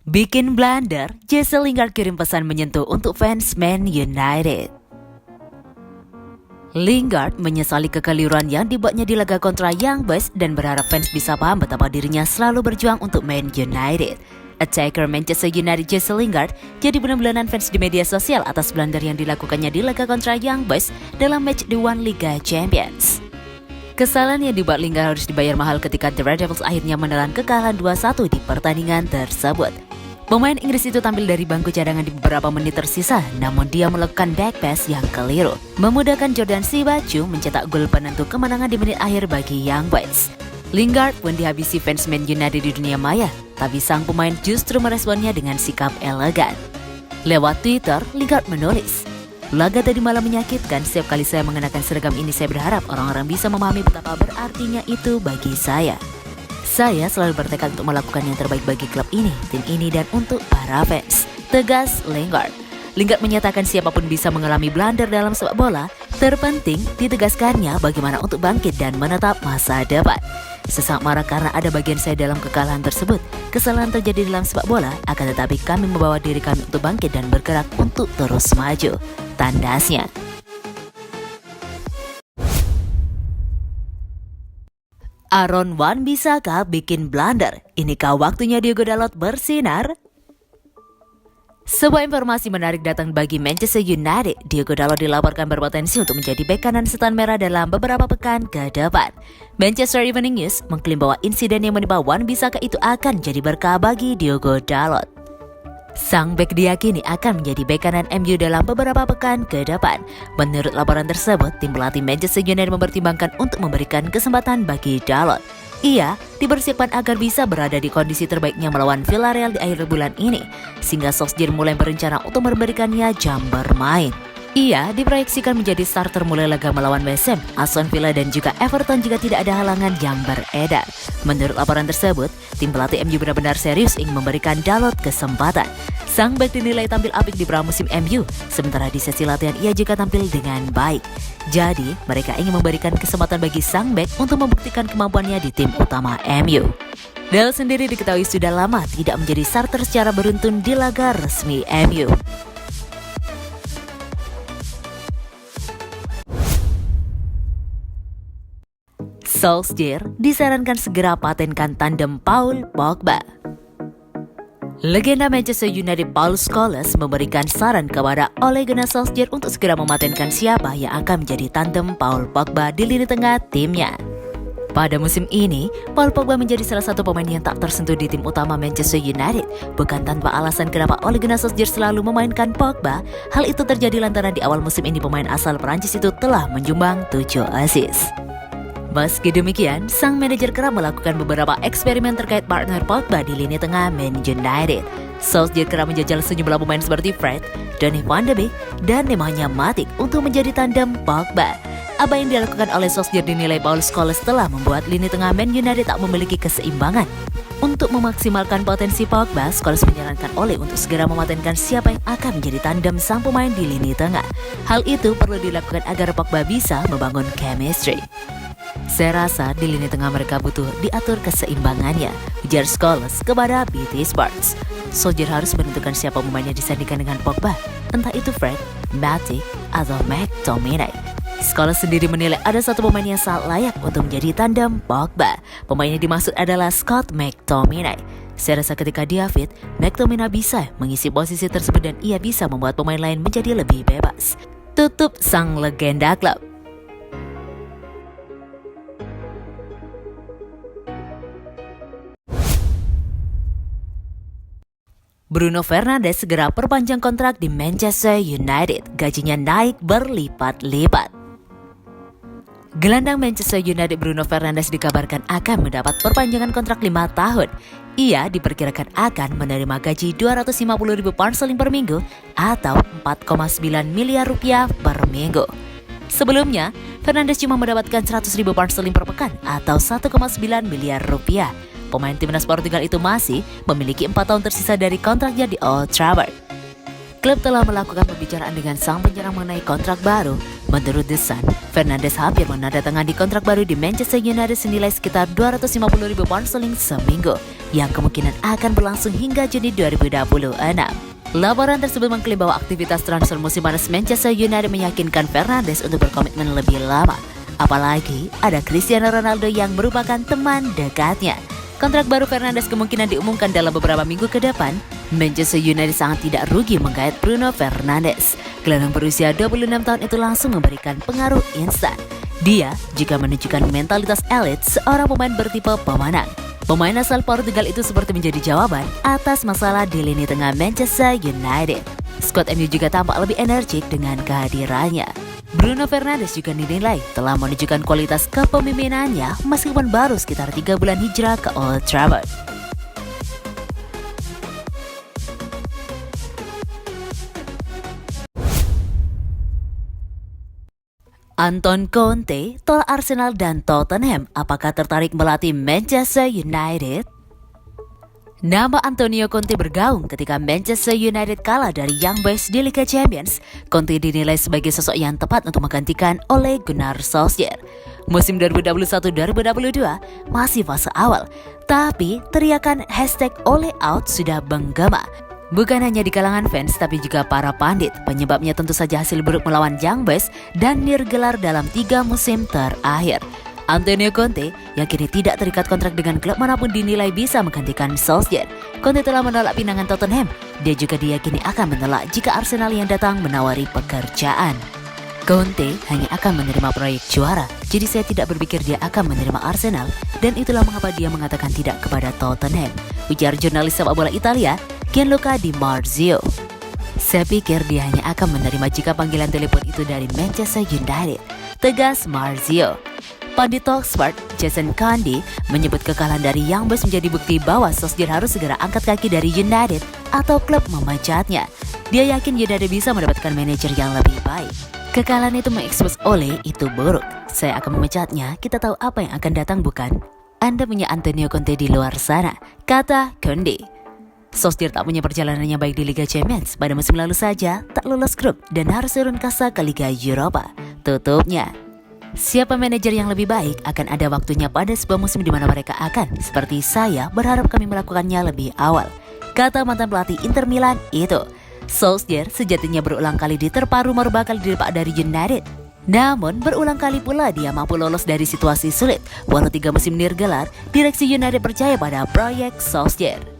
Bikin blunder, Jesse Lingard kirim pesan menyentuh untuk fans Man United. Lingard menyesali kekeliruan yang dibuatnya di laga kontra Young Boys dan berharap fans bisa paham betapa dirinya selalu berjuang untuk Man United. Attacker Manchester United Jesse Lingard jadi bulan-bulanan fans di media sosial atas blunder yang dilakukannya di laga kontra Young Boys dalam match The One Liga Champions. Kesalahan yang dibuat Lingard harus dibayar mahal ketika The Red Devils akhirnya menelan kekalahan 2-1 di pertandingan tersebut. Pemain Inggris itu tampil dari bangku cadangan di beberapa menit tersisa, namun dia melakukan back pass yang keliru, memudahkan Jordan Siebatcheu mencetak gol penentu kemenangan di menit akhir bagi Young Boys. Lingard pun dihabisi fans Man United di dunia maya, tapi sang pemain justru meresponnya dengan sikap elegan. Lewat Twitter, Lingard menulis, "Laga tadi malam menyakitkan. Setiap kali saya mengenakan seragam ini, saya berharap orang-orang bisa memahami betapa berartinya itu bagi saya. Saya selalu bertekad untuk melakukan yang terbaik bagi klub ini, tim ini, dan untuk para fans," tegas Lingard. Lingard menyatakan siapapun bisa mengalami blunder dalam sepak bola, terpenting ditegaskannya bagaimana untuk bangkit dan menetap masa depan. "Sesak marah karena ada bagian saya dalam kekalahan tersebut. Kesalahan terjadi dalam sepak bola, akan tetapi kami membawa diri kami untuk bangkit dan bergerak untuk terus maju," tandasnya. Aaron Wan-Bissaka bikin blunder. Inikah waktunya Diogo Dalot bersinar? Sebuah informasi menarik datang bagi Manchester United. Diogo Dalot dilaporkan berpotensi untuk menjadi bek kanan setan merah dalam beberapa pekan ke depan. Manchester Evening News mengklaim bahwa insiden yang menimpa Wan-Bissaka itu akan jadi berkah bagi Diogo Dalot. Sang bek diyakini akan menjadi bek kanan MU dalam beberapa pekan ke depan. Menurut laporan tersebut, tim pelatih Manchester United mempertimbangkan untuk memberikan kesempatan bagi Dalot. Ia dipersiapkan agar bisa berada di kondisi terbaiknya melawan Villarreal di akhir bulan ini, sehingga Solskjaer mulai berencana untuk memberikannya jam bermain. Ia diproyeksikan menjadi starter mulai laga melawan West Ham, Aston Villa, dan juga Everton jika tidak ada halangan yang beredar. Menurut laporan tersebut, tim pelatih MU benar-benar serius ingin memberikan Dalot kesempatan. Sang bek dinilai tampil apik di pramusim MU, sementara di sesi latihan ia juga tampil dengan baik. Jadi, mereka ingin memberikan kesempatan bagi sang bek untuk membuktikan kemampuannya di tim utama MU. Dalot sendiri diketahui sudah lama tidak menjadi starter secara beruntun di laga resmi MU. Solskjaer disarankan segera patenkan tandem Paul Pogba. Legenda Manchester United Paul Scholes memberikan saran kepada Ole Gunnar Solskjaer untuk segera mematenkan siapa yang akan menjadi tandem Paul Pogba di lini tengah timnya. Pada musim ini, Paul Pogba menjadi salah satu pemain yang tak tersentuh di tim utama Manchester United. Bukan tanpa alasan kenapa Ole Gunnar Solskjaer selalu memainkan Pogba. Hal itu terjadi lantaran di awal musim ini pemain asal Perancis itu telah menyumbang 7 assist. Meski demikian, sang manajer kerap melakukan beberapa eksperimen terkait partner Pogba di lini tengah Man United. Solskjaer kerap menjajal sejumlah pemain seperti Fred, Donny van de Beek, dan Nemanja Matic untuk menjadi tandem Pogba. Apa yang dilakukan oleh Solskjaer dinilai Paul Scholes telah membuat lini tengah Man United tak memiliki keseimbangan. Untuk memaksimalkan potensi Pogba, Scholes menyarankan Ole untuk segera mematenkan siapa yang akan menjadi tandem sang pemain di lini tengah. Hal itu perlu dilakukan agar Pogba bisa membangun chemistry. "Saya rasa di lini tengah mereka butuh diatur keseimbangannya," ujar Scholes kepada BT Sports. Solskjaer harus menentukan siapa pemain yang disandingkan dengan Pogba, entah itu Fred, Matic, atau McTominay. Scholes sendiri menilai ada satu pemain yang sangat layak untuk menjadi tandem Pogba. Pemain yang dimaksud adalah Scott McTominay. "Saya rasa ketika dia fit, McTominay bisa mengisi posisi tersebut dan ia bisa membuat pemain lain menjadi lebih bebas," tutup sang legenda klub. Bruno Fernandes segera perpanjang kontrak di Manchester United. Gajinya naik berlipat-lipat. Gelandang Manchester United Bruno Fernandes dikabarkan akan mendapat perpanjangan kontrak 5 tahun. Ia diperkirakan akan menerima gaji 250.000 pound sterling per minggu atau 4,9 miliar rupiah per minggu. Sebelumnya, Fernandes cuma mendapatkan 100.000 pound sterling per pekan atau 1,9 miliar rupiah. Pemain timnas Portugal itu masih memiliki 4 tahun tersisa dari kontraknya di Old Trafford. Klub telah melakukan pembicaraan dengan sang penyerang mengenai kontrak baru. Menurut The Sun, Fernandes hampir menandatangani kontrak baru di Manchester United senilai sekitar 250.000 pound sterling seminggu, yang kemungkinan akan berlangsung hingga Juni 2026. Laporan tersebut mengklaim bahwa aktivitas transfer musim panas Manchester United meyakinkan Fernandes untuk berkomitmen lebih lama. Apalagi ada Cristiano Ronaldo yang merupakan teman dekatnya. Kontrak baru Fernandes kemungkinan diumumkan dalam beberapa minggu ke depan. Manchester United sangat tidak rugi menggait Bruno Fernandes. Gelandang berusia 26 tahun itu langsung memberikan pengaruh instan. Dia juga menunjukkan mentalitas elit seorang pemain bertipe pemenang. Pemain asal Portugal itu seperti menjadi jawaban atas masalah di lini tengah Manchester United. Skuad MU juga tampak lebih energik dengan kehadirannya. Bruno Fernandes juga dinilai telah menunjukkan kualitas kepemimpinannya meskipun baru sekitar 3 bulan hijrah ke Old Trafford. Anton Conte tolak Arsenal dan Tottenham, apakah tertarik melatih Manchester United? Nama Antonio Conte bergaung ketika Manchester United kalah dari Young Boys di Liga Champions. Conte dinilai sebagai sosok yang tepat untuk menggantikan Ole Gunnar Solskjaer. Musim 2021-2022 masih fase awal, tapi teriakan #Ole Out sudah menggema. Bukan hanya di kalangan fans, tapi juga para pandit. Penyebabnya tentu saja hasil buruk melawan Young Boys dan nirgelar dalam 3 musim terakhir. Antonio Conte yang kini tidak terikat kontrak dengan klub manapun dinilai bisa menggantikan Solskjaer. Conte telah menolak pinangan Tottenham. Dia juga diyakini akan menolak jika Arsenal yang datang menawari pekerjaan. Conte hanya akan menerima proyek juara, jadi saya tidak berpikir dia akan menerima Arsenal, dan itulah mengapa dia mengatakan tidak kepada Tottenham, ujar jurnalis sepak bola Italia Gianluca Di Marzio. Saya pikir dia hanya akan menerima jika panggilan telepon itu dari Manchester United, tegas Marzio. Pandit Talksport Jason Cundy menyebut kekalahan dari Young Boys menjadi bukti bahwa Solskjaer harus segera angkat kaki dari United atau klub memecatnya. Dia yakin United bisa mendapatkan manajer yang lebih baik. Kekalahan itu mengekspos Ole itu buruk. Saya akan memecatnya, kita tahu apa yang akan datang bukan? Anda punya Antonio Conte di luar sana, kata Cundy. Solskjaer tak punya perjalanan yang baik di Liga Champions. Pada musim lalu saja tak lolos grup dan harus turun kasta ke Liga Eropa. Tutupnya. Siapa manajer yang lebih baik akan ada waktunya pada sebuah musim di mana mereka akan, seperti saya berharap kami melakukannya lebih awal, kata mantan pelatih Inter Milan itu. Solskjaer sejatinya berulang kali diterpa rumor bakal dilepas dari United. Namun berulang kali pula dia mampu lolos dari situasi sulit. Walau 3 musim nirgelar, direksi United percaya pada proyek Solskjaer.